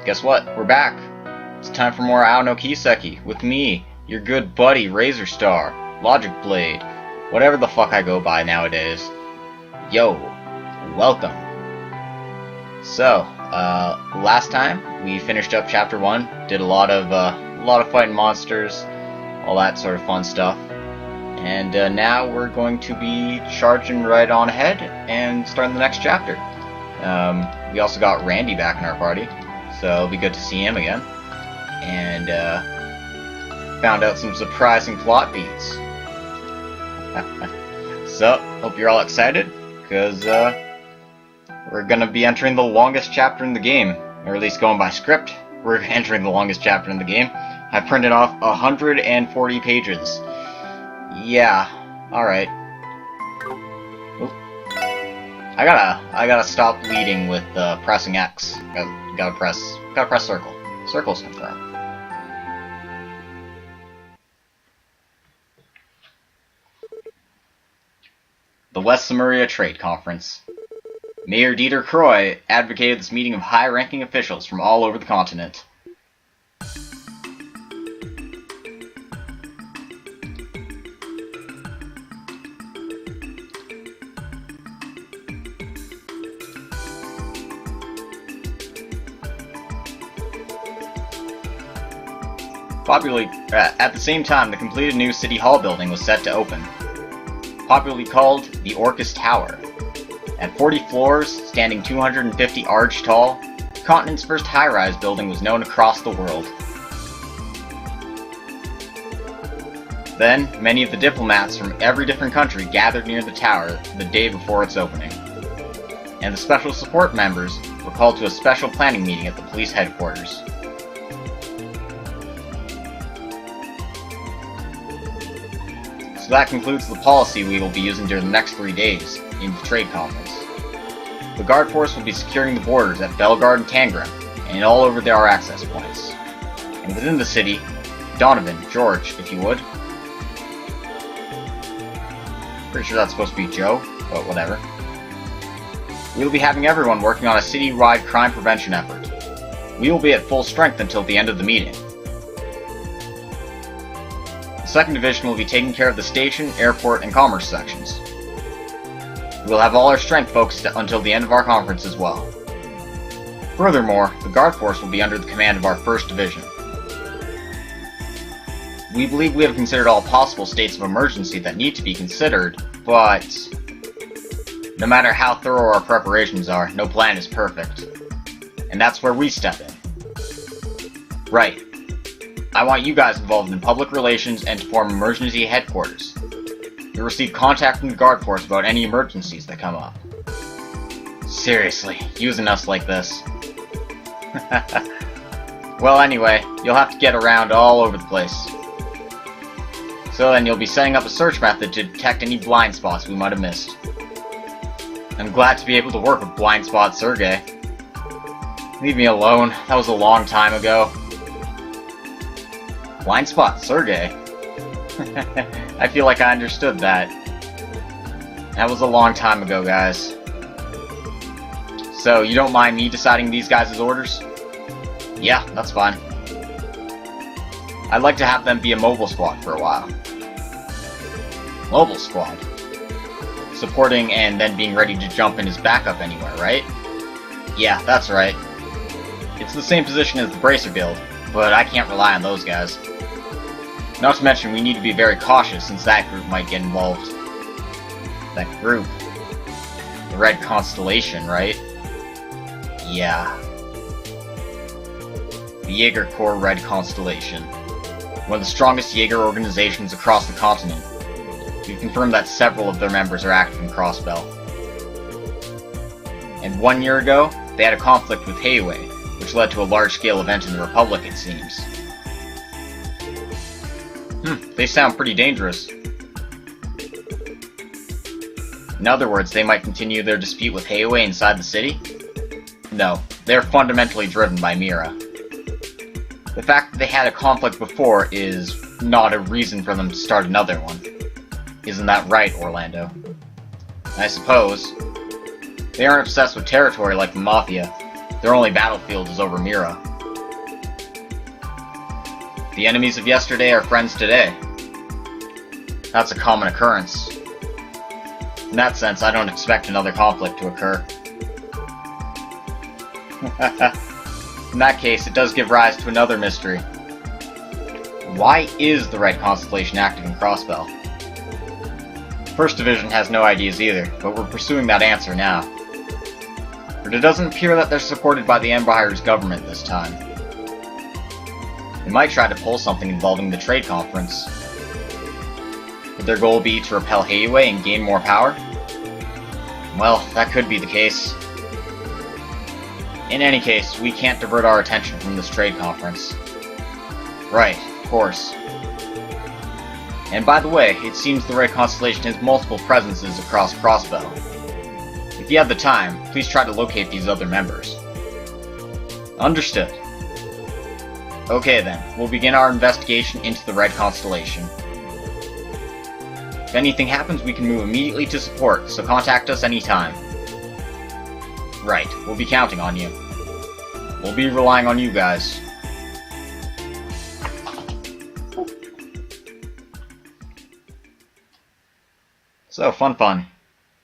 guess what? We're back. It's time for more Ao no Kiseki with me, your good buddy Razor Star, Logic Blade, whatever the fuck I go by nowadays. Yo, welcome. So, last time we finished up chapter 1, did a lot of fighting monsters, all that sort of fun stuff. And now we're going to be charging right on ahead and starting the next chapter. We also got Randy back in our party, so it'll be good to see him again. And found out some surprising plot beats. So, hope you're all excited, because we're going to be entering the longest chapter in the game, or at least going by script, we're entering the longest chapter in the game. I printed off 140 pages. Yeah, alright. I gotta stop leading with pressing X. Gotta press circle. Circle's confirmed. The West Zemuria Trade Conference. Mayor Dieter Croy advocated this meeting of high-ranking officials from all over the continent. At the same time, the completed new City Hall building was set to open. Popularly called the Orcus Tower. At 40 floors, standing 250 arch tall, the continent's first high-rise building was known across the world. Then, many of the diplomats from every different country gathered near the tower the day before its opening. And the special support members were called to a special planning meeting at the police headquarters. So that concludes the policy we will be using during the next 3 days in the trade conference. The guard force will be securing the borders at Bellegarde and Tangram, and all over there are access points. And within the city, Donovan, George, if you would. Pretty sure that's supposed to be Joe, but whatever. We will be having everyone working on a city-wide crime prevention effort. We will be at full strength until the end of the meeting. The 2nd Division will be taking care of the station, airport, and commerce sections. We will have all our strength focused until the end of our conference as well. Furthermore, the guard force will be under the command of our 1st Division. We believe we have considered all possible states of emergency that need to be considered, but no matter how thorough our preparations are, no plan is perfect. And that's where we step in. Right. I want you guys involved in public relations and to form emergency headquarters. You'll receive contact from the guard force about any emergencies that come up. Seriously, using us like this. Well, anyway, you'll have to get around all over the place. So then you'll be setting up a search method to detect any blind spots we might have missed. I'm glad to be able to work with Blind Spot Sergey. Leave me alone, that was a long time ago. Blind Spot Sergey? I feel like I understood that. That was a long time ago, guys. So, you don't mind me deciding these guys' orders? Yeah, that's fine. I'd like to have them be a mobile squad for a while. Mobile squad? Supporting and then being ready to jump in as backup anywhere, right? Yeah, that's right. It's the same position as the Bracer Guild, but I can't rely on those guys. Not to mention, we need to be very cautious since that group might get involved. That group. The Red Constellation, right? Yeah. The Jaeger Corps Red Constellation. One of the strongest Jaeger organizations across the continent. We've confirmed that several of their members are active in Crossbell. And 1 year ago, they had a conflict with Heiwei, which led to a large-scale event in the Republic, it seems. They sound pretty dangerous. In other words, they might continue their dispute with Heiwei inside the city? No, they're fundamentally driven by Mira. The fact that they had a conflict before is not a reason for them to start another one. Isn't that right, Orlando? I suppose. They aren't obsessed with territory like the Mafia. Their only battlefield is over Mira. The enemies of yesterday are friends today. That's a common occurrence. In that sense, I don't expect another conflict to occur. In that case, it does give rise to another mystery. Why is the Red Constellation active in Crossbell? First Division has no ideas either, but we're pursuing that answer now. But it doesn't appear that they're supported by the Empire's government this time. They might try to pull something involving the trade conference. Would their goal be to repel Heiwei and gain more power? Well, that could be the case. In any case, we can't divert our attention from this trade conference. Right, of course. And by the way, it seems the Red Constellation has multiple presences across Crossbell. If you have the time, please try to locate these other members. Understood. Okay then, we'll begin our investigation into the Red Constellation. If anything happens, we can move immediately to support, so contact us anytime. Right, we'll be counting on you. We'll be relying on you guys. So, fun.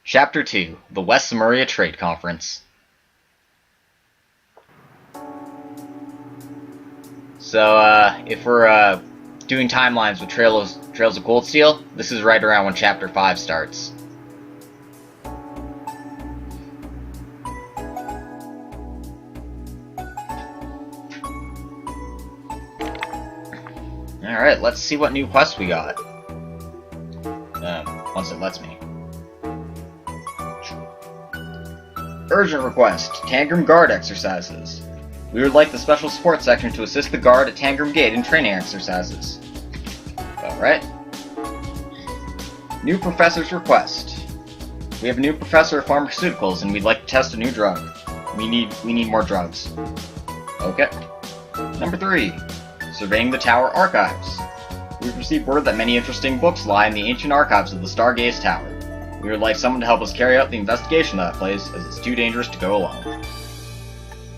Chapter 2, The West Zemuria Trade Conference. So, if we're, doing timelines with Trails of Gold Steel, this is right around when Chapter 5 starts. Alright, let's see what new quests we got. Once it lets me. Urgent request, Tangram Guard exercises. We would like the Special Support Section to assist the Guard at Tangram Gate in training exercises. Alright. New Professor's request. We have a new Professor of Pharmaceuticals and we'd like to test a new drug. We need more drugs. Okay. Number 3. Surveying the Tower Archives. We've received word that many interesting books lie in the ancient archives of the Stargaze Tower. We would like someone to help us carry out the investigation of that place, as it's too dangerous to go alone.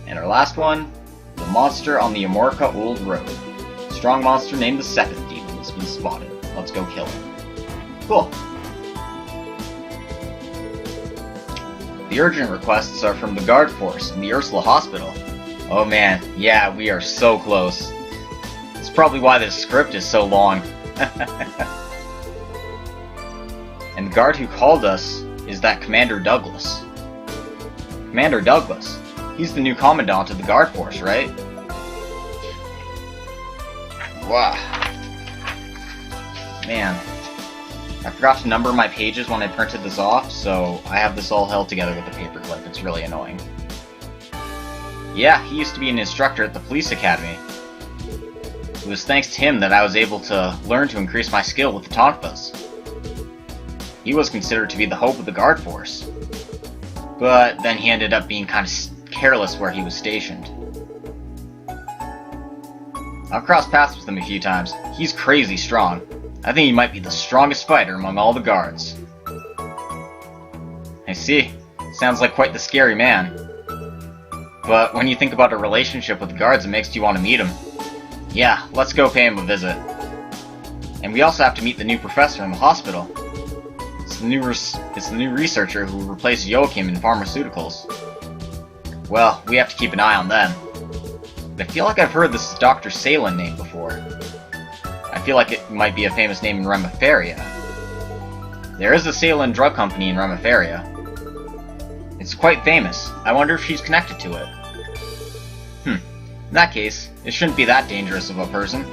And our last one, the monster on the Amorca Old Road. A strong monster named the Seventh Demon has been spotted. Let's go kill him. Cool. The urgent requests are from the Guard Force and the Ursula Hospital. Oh man, yeah, we are so close. It's probably why this script is so long. And the guard who called us is that Commander Douglas. Commander Douglas? He's the new commandant of the Guard Force, right? Wow. Man. I forgot to number my pages when I printed this off, so I have this all held together with a paperclip. It's really annoying. Yeah, he used to be an instructor at the police academy. It was thanks to him that I was able to learn to increase my skill with the Tonfas. He was considered to be the hope of the Guard Force. But then he ended up being kind of careless where he was stationed. I've crossed paths with him a few times. He's crazy strong. I think he might be the strongest fighter among all the guards. I see. Sounds like quite the scary man. But when you think about a relationship with the guards, it makes you want to meet him. Yeah, let's go pay him a visit. And we also have to meet the new professor in the hospital. It's the new researcher who replaced Joachim in pharmaceuticals. Well, we have to keep an eye on them. But I feel like I've heard this Dr. Salin name before. I feel like it might be a famous name in Remiferia. There is a Salin drug company in Remiferia. It's quite famous. I wonder if she's connected to it. In that case, it shouldn't be that dangerous of a person.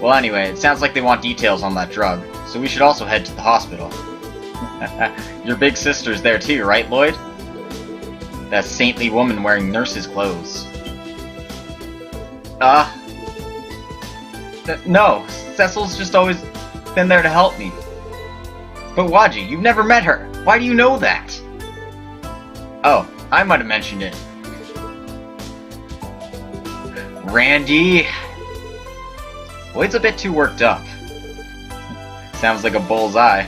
Well anyway, it sounds like they want details on that drug, so we should also head to the hospital. Your big sister's there too, right, Lloyd? That saintly woman wearing nurse's clothes. No, Cecil's just always been there to help me. But Waji, you've never met her. Why do you know that? Oh, I might have mentioned it. Randy! Lloyd's a bit too worked up. Sounds like a bullseye.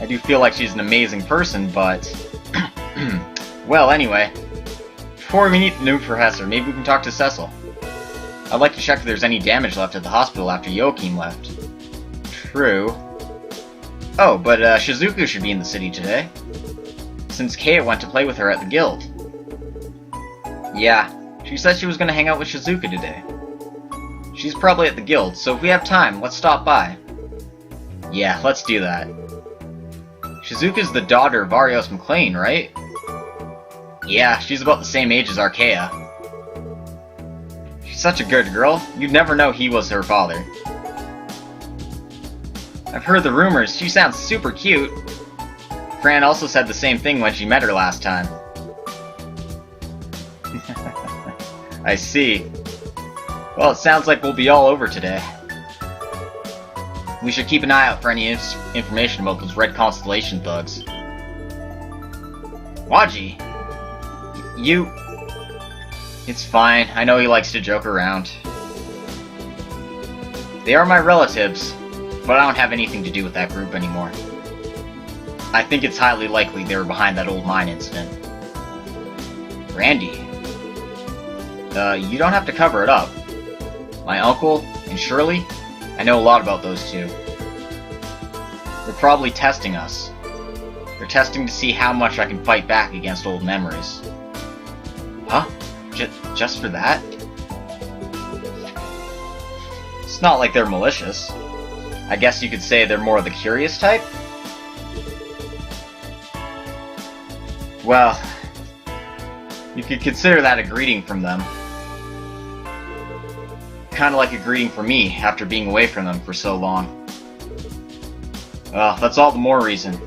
I do feel like she's an amazing person, but... well, anyway. Before we meet the new professor, maybe we can talk to Cecil. I'd like to check if there's any damage left at the hospital after Joachim left. True. Oh, but Shizuku should be in the city today, since Keiya went to play with her at the guild. Yeah, she said she was going to hang out with Shizuku today. She's probably at the guild, so if we have time, let's stop by. Yeah, let's do that. Shizuka's the daughter of Arios McLean, right? Yeah, she's about the same age as Keiya. She's such a good girl, you'd never know he was her father. I've heard the rumors, she sounds super cute. Fran also said the same thing when she met her last time. I see. Well, it sounds like we'll be all over today. We should keep an eye out for any information about those Red Constellation thugs. Waji! You... It's fine, I know he likes to joke around. They are my relatives, but I don't have anything to do with that group anymore. I think it's highly likely they were behind that old mine incident. Randy. You don't have to cover it up. My uncle and Shirley, I know a lot about those two. They're probably testing us. They're testing to see how much I can fight back against old memories. Huh? Just for that? It's not like they're malicious. I guess you could say they're more the curious type? Well, you could consider that a greeting from them. Kinda like a greeting from me after being away from them for so long. Well, that's all the more reason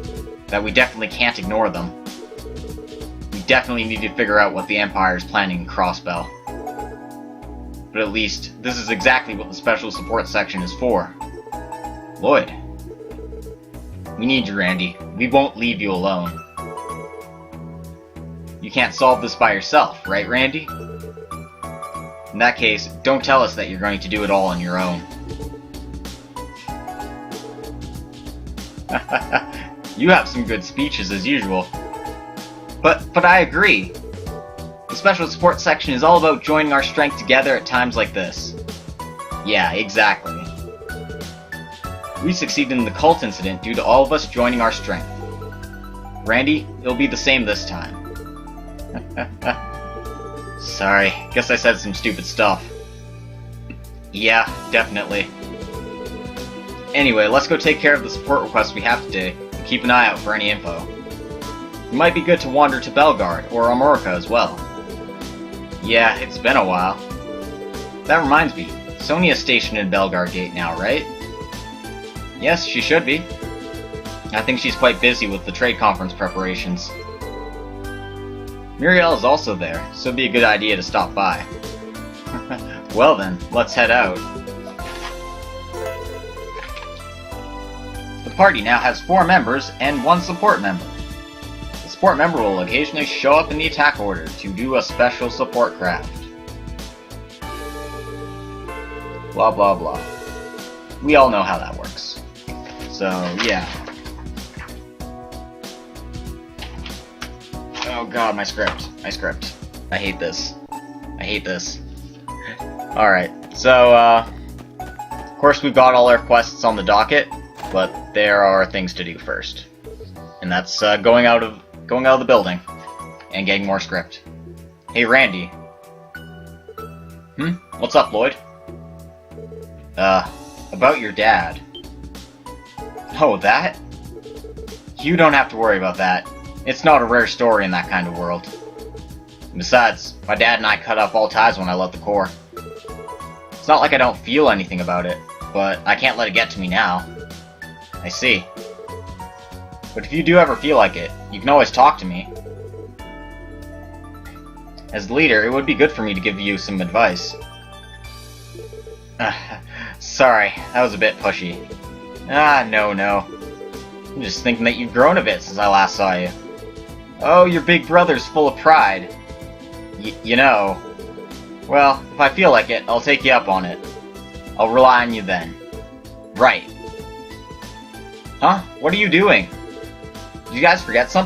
that we definitely can't ignore them. We definitely need to figure out what the Empire is planning in Crossbell. But at least, this is exactly what the Special Support Section is for. Lloyd. We need you, Randy. We won't leave you alone. You can't solve this by yourself, right, Randy? In that case, don't tell us that you're going to do it all on your own. You have some good speeches as usual. But I agree. The Special Support Section is all about joining our strength together at times like this. Yeah, exactly. We succeeded in the cult incident due to all of us joining our strength. Randy, it'll be the same this time. Sorry, guess I said some stupid stuff. Yeah, definitely. Anyway, let's go take care of the support requests we have today, and keep an eye out for any info. It might be good to wander to Belgard, or Amorica as well. Yeah, it's been a while. That reminds me, Sonia's stationed in Belgard Gate now, right? Yes, she should be. I think she's quite busy with the trade conference preparations. Muriel is also there, so it'd be a good idea to stop by. Well then, let's head out. The party now has 4 members and 1 support member. The support member will occasionally show up in the attack order to do a special support craft. Blah blah blah. We all know how that works. So, yeah. Oh god, my script. I hate this. Alright, so, of course we've got all our quests on the docket, but there are things to do first. And that's, going out of the building, and getting more script. Hey, Randy. What's up, Lloyd? About your dad. Oh, that? You don't have to worry about that. It's not a rare story in that kind of world. Besides, my dad and I cut off all ties when I left the Corps. It's not like I don't feel anything about it, but I can't let it get to me now. I see. But if you do ever feel like it, you can always talk to me. As the leader, it would be good for me to give you some advice. Sorry, that was a bit pushy. No. I'm just thinking that you've grown a bit since I last saw you. Oh, your big brother's full of pride. You know. Well, if I feel like it, I'll take you up on it. I'll rely on you then. Right. Huh? What are you doing? Did you guys forget something?